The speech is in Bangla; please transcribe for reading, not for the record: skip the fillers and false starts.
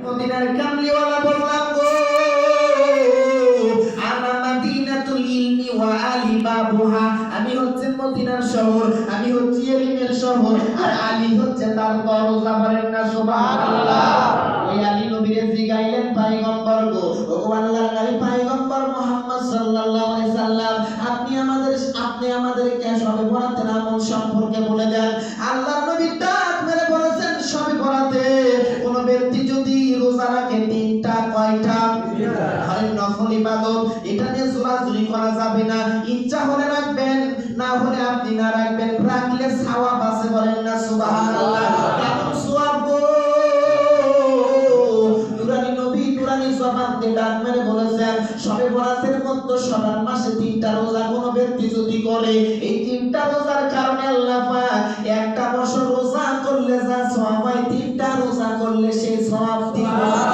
মদিনার কামলিওয়ালা বললাম গো, আনা মাদিনাতুল ইলমি ওয়া আলী বাবুহা, আমি হচ্ছে মদিনার শহর, আমি হচ্ছে ইলমের শহর, আর আলী হচ্ছে তার দরজা। বলেন না সুবহানাল্লাহ। ওই আলী নবীরে জিগাইলেন পয়গম্বর গো, ও আল্লাহর নবী পয়গম্বর মুহাম্মদ সাল্লাল্লাহু আলাইহি সাল্লাম, আপনি আমাদেরকে সবে বরাতের আমল সম্পর্কে বলে দেন। আল্লাহর নবী ডাক মেরে বলেছেন, সবে বরাতে কোন ব্যক্তি যদি রোজা রাখে তিনটা, কয়টা? হয় নফল ইবাদত, এটা নিয়ে জোরাজুরি করা যাবে না। ইচ্ছা হলে রাখবেন, না হলে আপনি না রাখবেন, রাখলে সওয়াব আছে। বলেন না সুবহানাল্লাহ। কেমন সওয়াব গো? নুরানি নবী নুরানি জবান দিয়ে ডাক মেরে বলেছেন, সবে বরাতের মধ্যে শাবান মাসে তিনটা রোজা কোন ব্যক্তি যদি করে, এই তিনটা রোজার কারণে আল্লাহ পাক একটা বছর রোজা করলে যা সওয়াব হয়, তিনটা রোজা করলে সেই সওয়াব দিবেন।